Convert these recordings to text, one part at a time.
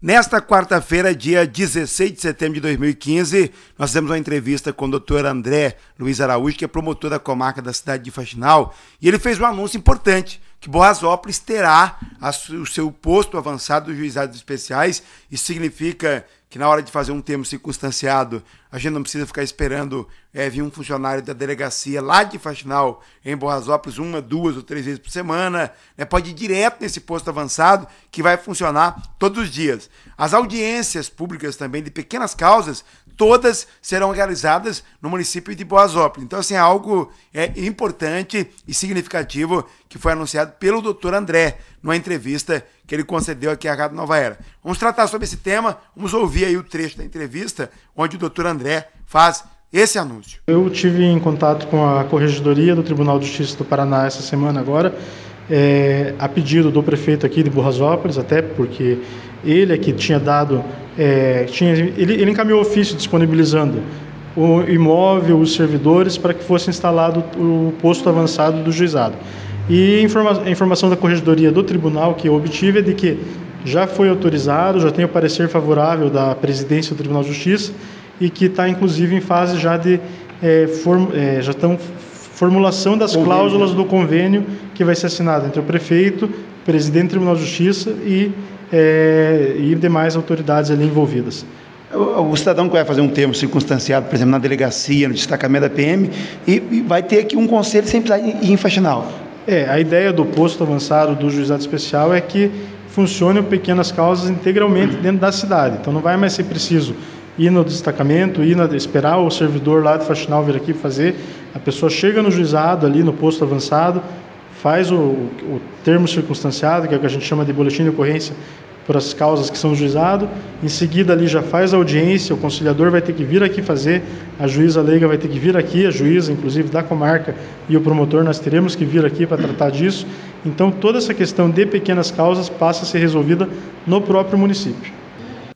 Nesta quarta-feira, dia 16 de setembro de 2015, nós fizemos uma entrevista com o Dr. André Luiz Araújo, que é promotor da comarca da cidade de Faxinal, e ele fez um anúncio importante, que Boasópolis terá o seu posto avançado dos juizados especiais. Isso significa que na hora de fazer um termo circunstanciado, a gente não precisa ficar esperando vir um funcionário da delegacia lá de Faxinal, em Boasópolis, 1, 2 ou 3 vezes por semana, pode ir direto nesse posto avançado, que vai funcionar todos os dias. As audiências públicas também de pequenas causas, todas serão realizadas no município de Boasópolis. Então, assim, é algo importante e significativo que foi anunciado pelo Dr. André, numa entrevista que ele concedeu aqui à Rádio Nova Era. Vamos tratar sobre esse tema, vamos ouvir aí o trecho da entrevista, onde o Dr. André faz esse anúncio. Eu tive em contato com a Corregedoria do Tribunal de Justiça do Paraná essa semana agora, a pedido do prefeito aqui de Boasópolis, até porque ele é que tinha dado, ele encaminhou ofício disponibilizando o imóvel, os servidores, para que fosse instalado o posto avançado do juizado. E a informação da Corregedoria do Tribunal que eu obtive é de que já foi autorizado, já tem o parecer favorável da presidência do Tribunal de Justiça e que está inclusive em fase já de formulação das cláusulas do convênio que vai ser assinado entre o prefeito, o presidente do Tribunal de Justiça e demais autoridades ali envolvidas. O cidadão que vai fazer um termo circunstanciado, por exemplo, na delegacia, no destacamento da PM, e vai ter aqui um conselho sem precisar ir em Faxinal. A ideia do posto avançado do juizado especial é que funcione pequenas causas integralmente dentro da cidade. Então não vai mais ser preciso ir no destacamento, esperar o servidor lá de Faxinal vir aqui fazer. A pessoa chega no juizado ali no posto avançado, faz o termo circunstanciado, que é o que a gente chama de boletim de ocorrência por as causas que são do juizado, em seguida ali já faz a audiência, o conciliador vai ter que vir aqui fazer, a juíza leiga vai ter que vir aqui, a juíza inclusive da comarca e o promotor, nós teremos que vir aqui para tratar disso. Então toda essa questão de pequenas causas passa a ser resolvida no próprio município.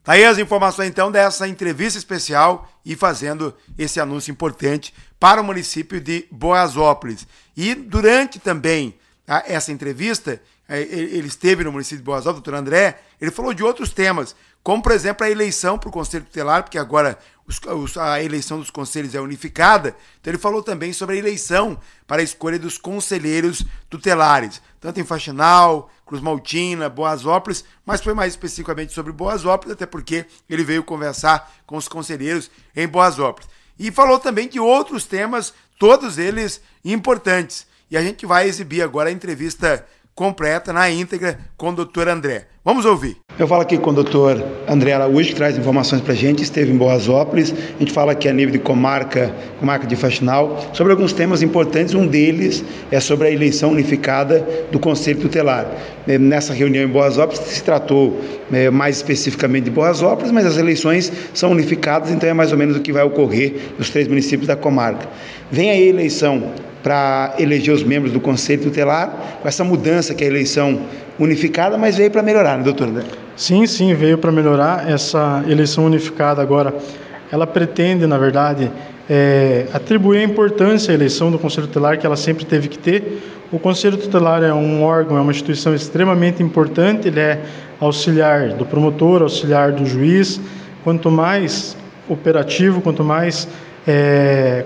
Tá aí as informações então dessa entrevista especial e fazendo esse anúncio importante para o município de Boasópolis. E durante também essa entrevista, ele esteve no município de Boasópolis, o doutor André, ele falou de outros temas, como por exemplo a eleição para o Conselho Tutelar, porque agora a eleição dos conselhos é unificada, então ele falou também sobre a eleição para a escolha dos conselheiros tutelares, tanto em Faxinal, Cruz Maltina, Boasópolis, mas foi mais especificamente sobre Boasópolis, até porque ele veio conversar com os conselheiros em Boasópolis. E falou também de outros temas, todos eles importantes. E a gente vai exibir agora a entrevista completa, na íntegra, com o doutor André. Vamos ouvir. Eu falo aqui com o doutor André Araújo, que traz informações para a gente, esteve em Boasópolis. A gente fala aqui a nível de comarca de Faxinal, sobre alguns temas importantes. Um deles é sobre a eleição unificada do Conselho Tutelar. Nessa reunião em Boasópolis se tratou mais especificamente de Boasópolis, mas as eleições são unificadas, então é mais ou menos o que vai ocorrer nos 3 municípios da comarca. Vem aí a eleição para eleger os membros do Conselho Tutelar, com essa mudança que é a eleição unificada, mas veio para melhorar, né, doutor André? Sim, veio para melhorar. Essa eleição unificada agora, ela pretende, na verdade, atribuir a importância à eleição do Conselho Tutelar que ela sempre teve que ter. O Conselho Tutelar é um órgão, é uma instituição extremamente importante, ele é auxiliar do promotor, auxiliar do juiz. Quanto mais operativo, quanto mais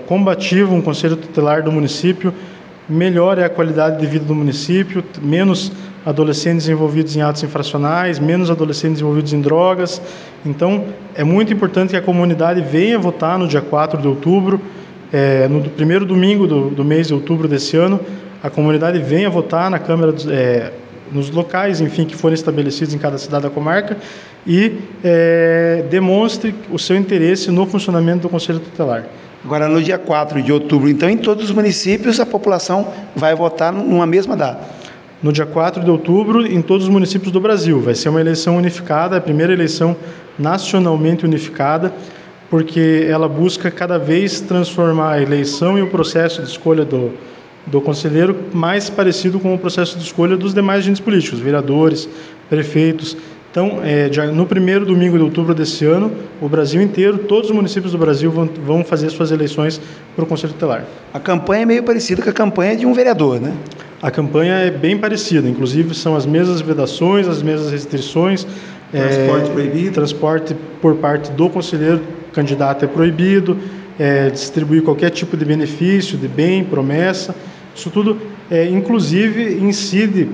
combativo um Conselho Tutelar do município, melhor é a qualidade de vida do município, menos adolescentes envolvidos em atos infracionais, menos adolescentes envolvidos em drogas. Então, é muito importante que a comunidade venha votar no dia 4 de outubro, no primeiro domingo do mês de outubro desse ano, a comunidade venha votar na Câmara, nos locais, enfim, que forem estabelecidos em cada cidade da comarca e demonstre o seu interesse no funcionamento do Conselho Tutelar. Agora, no dia 4 de outubro, então, em todos os municípios, a população vai votar numa mesma data? No dia 4 de outubro, em todos os municípios do Brasil. Vai ser uma eleição unificada, a primeira eleição nacionalmente unificada, porque ela busca cada vez transformar a eleição e o processo de escolha do conselheiro mais parecido com o processo de escolha dos demais agentes políticos, vereadores, prefeitos. Então, no primeiro domingo de outubro desse ano, o Brasil inteiro, todos os municípios do Brasil vão fazer suas eleições para o Conselho Tutelar. A campanha é meio parecida com a campanha de um vereador, né? A campanha é bem parecida, inclusive são as mesmas vedações, as mesmas restrições, Transporte proibido. Transporte por parte do conselheiro candidato é proibido, distribuir qualquer tipo de benefício, de bem, promessa. Isso tudo, inclusive, incide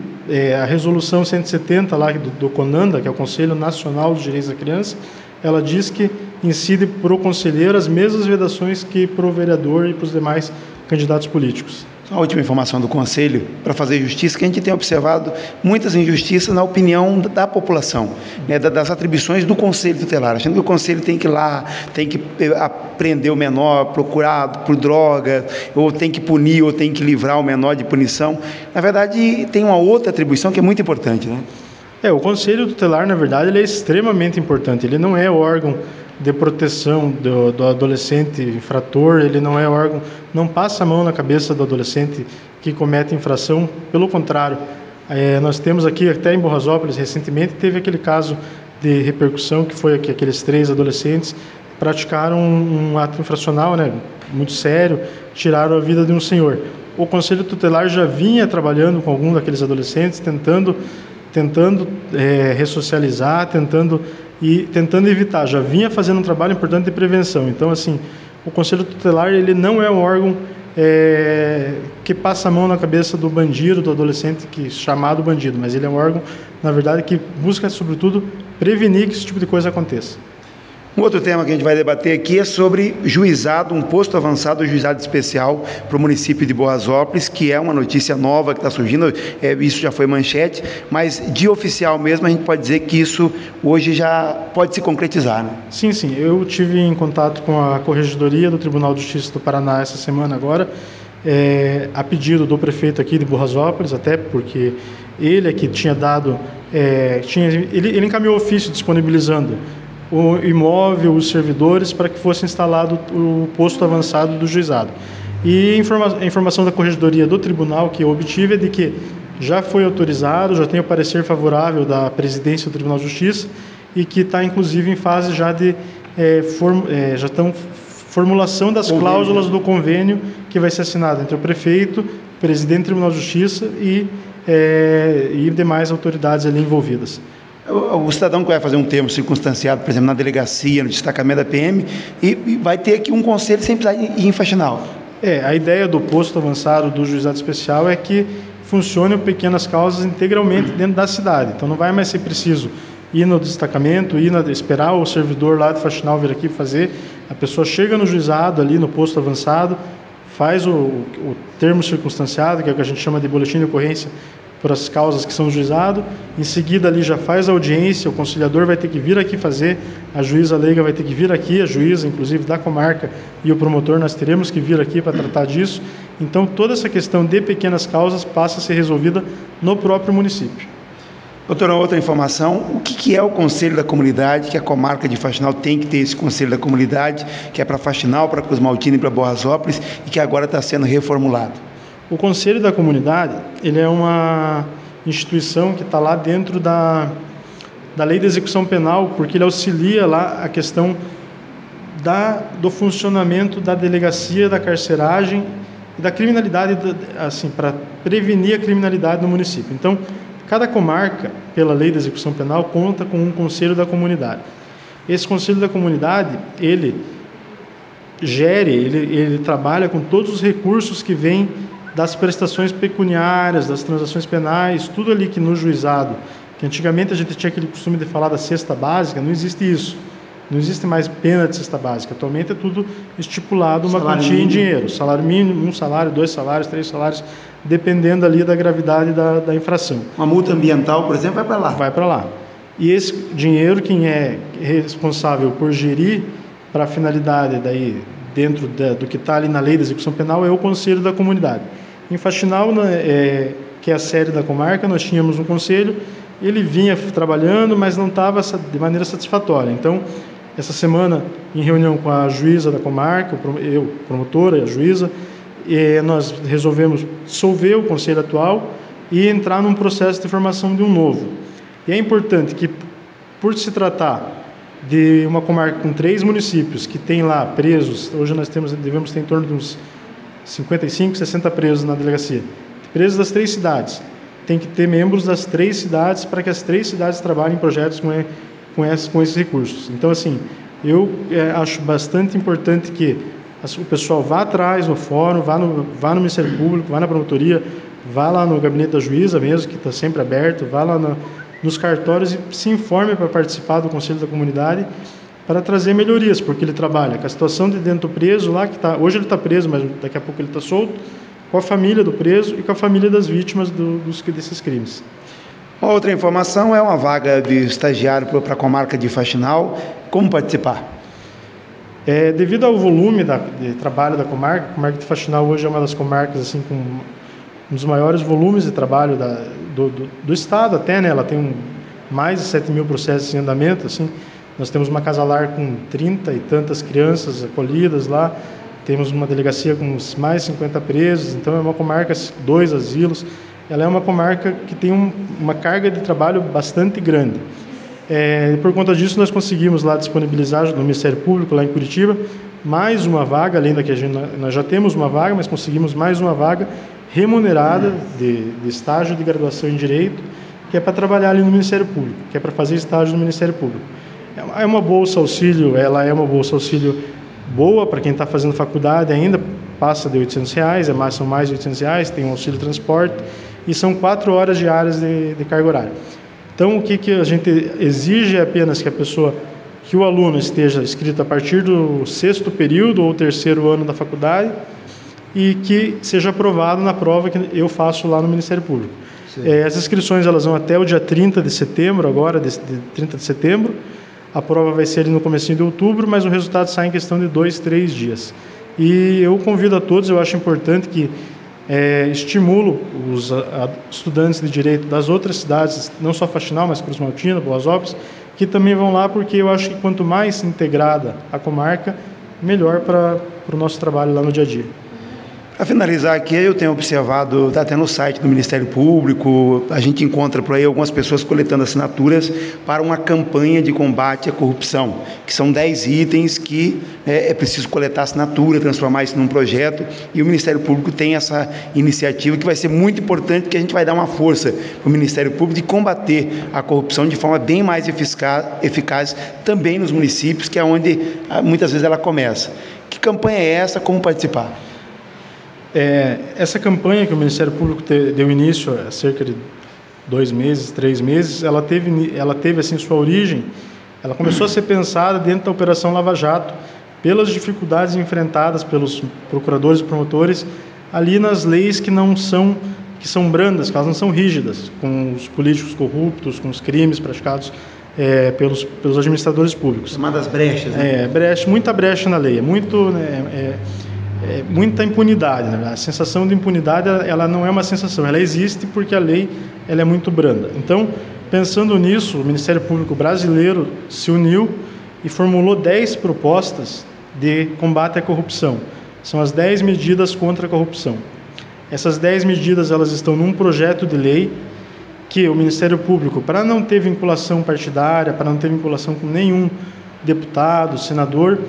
a resolução 170 lá do CONANDA, que é o Conselho Nacional dos Direitos da Criança. Ela diz que incide para o conselheiro as mesmas vedações que para o vereador e para os demais candidatos políticos. A última informação do Conselho, para fazer justiça, que a gente tem observado muitas injustiças na opinião da população, né, das atribuições do Conselho Tutelar, achando que o Conselho tem que ir lá, tem que prender o menor, procurar por droga, ou tem que punir, ou tem que livrar o menor de punição. Na verdade, tem uma outra atribuição que é muito importante, né? O Conselho Tutelar, na verdade, ele é extremamente importante. Ele não é o órgão de proteção do adolescente infrator, ele não é órgão, não passa a mão na cabeça do adolescente que comete infração, pelo contrário. Nós temos aqui, até em Borrasópolis, recentemente, teve aquele caso de repercussão, que foi que aqueles 3 adolescentes praticaram um ato infracional, né, muito sério, tiraram a vida de um senhor. O Conselho Tutelar já vinha trabalhando com algum daqueles adolescentes, tentando ressocializar, tentando evitar, já vinha fazendo um trabalho importante de prevenção. Então, assim, o Conselho Tutelar, ele não é um órgão que passa a mão na cabeça do bandido, do adolescente chamado bandido, mas ele é um órgão, na verdade, que busca, sobretudo, prevenir que esse tipo de coisa aconteça. Um outro tema que a gente vai debater aqui é sobre juizado, um posto avançado, juizado especial para o município de Borrasópolis, que é uma notícia nova que está surgindo, isso já foi manchete, mas de oficial mesmo a gente pode dizer que isso hoje já pode se concretizar, né? Sim, eu tive em contato com a Corregedoria do Tribunal de Justiça do Paraná essa semana agora, a pedido do prefeito aqui de Borrasópolis, até porque ele é que tinha dado, ele encaminhou ofício disponibilizando o imóvel, os servidores, para que fosse instalado o posto avançado do juizado. E a informação da Corregedoria do Tribunal que eu obtive é de que já foi autorizado, já tem o parecer favorável da presidência do Tribunal de Justiça e que está, inclusive, em fase já de formulação das cláusulas do convênio que vai ser assinado entre o prefeito, o presidente do Tribunal de Justiça e demais autoridades ali envolvidas. O cidadão que vai fazer um termo circunstanciado, por exemplo, na delegacia, no destacamento da PM, e vai ter aqui um conselho sem precisar ir em faxinal. A ideia do posto avançado do juizado especial é que funcione pequenas causas integralmente dentro da cidade. Então não vai mais ser preciso ir no destacamento, esperar o servidor lá de faxinal vir aqui fazer. A pessoa chega no juizado ali, no posto avançado, faz o termo circunstanciado, que é o que a gente chama de boletim de ocorrência, por as causas que são no juizado, em seguida ali já faz a audiência, o conciliador vai ter que vir aqui fazer, a juíza leiga vai ter que vir aqui, a juíza, inclusive, da comarca e o promotor, nós teremos que vir aqui para tratar disso. Então, toda essa questão de pequenas causas passa a ser resolvida no próprio município. Doutor, outra informação, o que é o Conselho da Comunidade, que a comarca de Faxinal tem que ter esse Conselho da Comunidade, que é para Faxinal, para Cruz Maltina e para Borrasópolis, e que agora está sendo reformulado? O Conselho da Comunidade, ele é uma instituição que está lá dentro da Lei de Execução Penal, porque ele auxilia lá a questão do funcionamento da delegacia, da carceragem e da criminalidade, assim, para prevenir a criminalidade no município. Então, cada comarca, pela Lei de Execução Penal, conta com um Conselho da Comunidade. Esse Conselho da Comunidade, ele trabalha com todos os recursos que vêm das prestações pecuniárias, das transações penais, tudo ali que no juizado, que antigamente a gente tinha aquele costume de falar da cesta básica, não existe isso. Não existe mais pena de cesta básica. Atualmente é tudo estipulado, uma quantia em dinheiro. Salário mínimo, 1 salário, 2 salários, 3 salários, dependendo ali da gravidade da infração. Uma multa ambiental, por exemplo, vai para lá? Vai para lá. E esse dinheiro, quem é responsável por gerir para a finalidade daí, dentro do que está ali na Lei de Execução Penal, é o Conselho da Comunidade. Em Faxinal, que é a sede da comarca, nós tínhamos um conselho, ele vinha trabalhando, mas não estava de maneira satisfatória. Então, essa semana, em reunião com a juíza da comarca, eu, promotora e a juíza, nós resolvemos dissolver o conselho atual e entrar num processo de formação de um novo. E é importante que, por se tratar de uma comarca com 3 municípios que tem lá presos, hoje nós devemos ter em torno de uns 55, 60 presos na delegacia, presos das 3 cidades. tem que ter membros das 3 cidades para que as 3 cidades trabalhem em projetos com esses recursos. Então, assim, eu acho bastante importante que o pessoal vá atrás no fórum, vá no Ministério Público, vá na promotoria, vá lá no gabinete da juíza mesmo, que está sempre aberto, vá lá nos cartórios e se informe para participar do Conselho da Comunidade para trazer melhorias, porque ele trabalha com a situação de dentro do preso lá, hoje ele está preso, mas daqui a pouco ele está solto, com a família do preso e com a família das vítimas desses crimes. Uma outra informação é uma vaga de estagiário para a comarca de Faxinal. Como participar? Devido ao volume de trabalho da comarca, a comarca de Faxinal hoje é uma das comarcas assim, com um dos maiores volumes de trabalho do estado até, né? Ela tem mais de 7 mil processos em andamento, assim. Nós temos uma casa-lar com 30 e tantas crianças acolhidas lá, temos uma delegacia com mais de 50 presos, então é uma comarca, 2 asilos, ela é uma comarca que tem uma carga de trabalho bastante grande. Por conta disso, nós conseguimos lá disponibilizar no Ministério Público, lá em Curitiba, mais uma vaga, além da que nós já temos uma vaga, mas conseguimos mais uma vaga remunerada de estágio de graduação em Direito, que é para trabalhar ali no Ministério Público, que é para fazer estágio no Ministério Público. É uma bolsa auxílio, ela é uma bolsa auxílio boa para quem está fazendo faculdade ainda, passa de R$800, são mais de R$800, tem um auxílio transporte, e são 4 horas diárias de carga horária. Então, o que a gente exige é apenas que o aluno esteja inscrito a partir do 6º período ou 3º ano da faculdade e que seja aprovado na prova que eu faço lá no Ministério Público. As inscrições elas vão até o dia 30 de setembro, agora, de 30 de setembro. A prova vai ser ali no comecinho de outubro, mas o resultado sai em questão de 2, 3 dias. E eu convido a todos, eu acho importante que estimulo os estudantes de Direito das outras cidades, não só Faxinal, mas Cruz Maltina, Boasópolis, que também vão lá, porque eu acho que quanto mais integrada a comarca, melhor para o nosso trabalho lá no dia a dia. Para finalizar aqui, eu tenho observado, está até no site do Ministério Público, a gente encontra por aí algumas pessoas coletando assinaturas para uma campanha de combate à corrupção, que são 10 itens que é preciso coletar assinatura, transformar isso num projeto, e o Ministério Público tem essa iniciativa que vai ser muito importante, que a gente vai dar uma força para o Ministério Público de combater a corrupção de forma bem mais eficaz também nos municípios, que é onde muitas vezes ela começa. Que campanha é essa? Como participar? Essa campanha que o Ministério Público deu início há cerca de 2 meses, 3 meses, ela teve assim sua origem, ela começou a ser pensada dentro da Operação Lava Jato, pelas dificuldades enfrentadas pelos procuradores e promotores ali nas leis que são brandas, que elas não são rígidas, com os políticos corruptos, com os crimes praticados pelos administradores públicos. Chamadas brechas, né? Muita brecha na lei, muita impunidade, né? A sensação de impunidade, ela não é uma sensação, ela existe porque a lei ela é muito branda. Então, pensando nisso, o Ministério Público brasileiro se uniu e formulou 10 propostas de combate à corrupção. São as 10 medidas contra a corrupção. Essas 10 medidas elas estão num projeto de lei que o Ministério Público, para não ter vinculação partidária, para não ter vinculação com nenhum deputado, senador,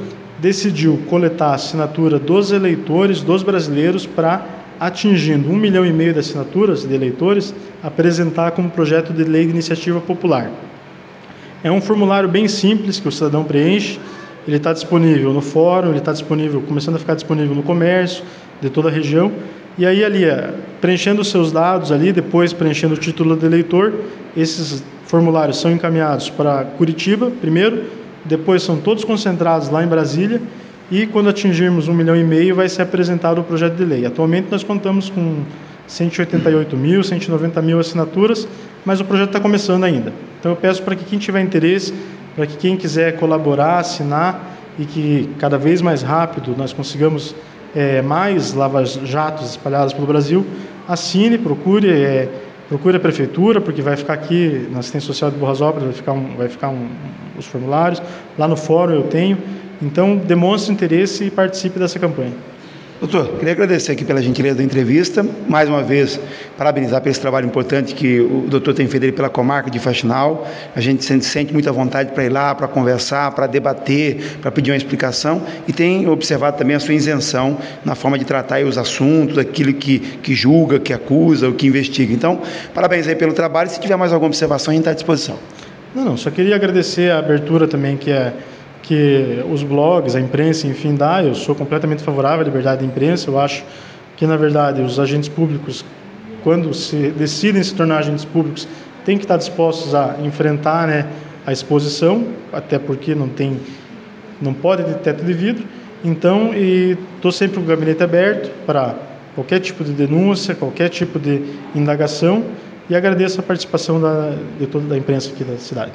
decidiu coletar a assinatura dos eleitores, dos brasileiros, para, atingindo 1,5 milhão de assinaturas de eleitores, apresentar como projeto de lei de iniciativa popular. É um formulário bem simples que o cidadão preenche, ele está disponível no fórum, ele está disponível, começando a ficar disponível no comércio de toda a região, e aí ali, preenchendo os seus dados ali, depois preenchendo o título de eleitor, esses formulários são encaminhados para Curitiba, primeiro, depois são todos concentrados lá em Brasília e quando atingirmos 1,5 milhão vai ser apresentado o projeto de lei. Atualmente nós contamos com 188 mil, 190 mil assinaturas, mas o projeto está começando ainda. Então eu peço para que quem tiver interesse, para que quem quiser colaborar, assinar e que cada vez mais rápido nós consigamos mais lava-jatos espalhados pelo Brasil, assine, procure a prefeitura, porque vai ficar aqui na assistência social de Boasópolis, vai ficar os formulários, lá no fórum eu tenho, então demonstre interesse e participe dessa campanha. Doutor, queria agradecer aqui pela gentileza da entrevista, mais uma vez parabenizar por esse trabalho importante que o doutor tem feito pela comarca de Faxinal. A gente sente muita vontade para ir lá, para conversar, para debater, para pedir uma explicação, e tem observado também a sua isenção na forma de tratar aí os assuntos, aquilo que julga, que acusa, o que investiga. Então, parabéns aí pelo trabalho, e se tiver mais alguma observação, a gente está à disposição. Não, só queria agradecer a abertura também que os blogs, a imprensa, enfim, dá. Eu sou completamente favorável à liberdade de imprensa. Eu acho que, na verdade, os agentes públicos, quando se decidem se tornar agentes públicos, têm que estar dispostos a enfrentar, né, a exposição, até porque não pode ter teto de vidro. Então, estou sempre com o gabinete aberto para qualquer tipo de denúncia, qualquer tipo de indagação, e agradeço a participação de toda a imprensa aqui da cidade.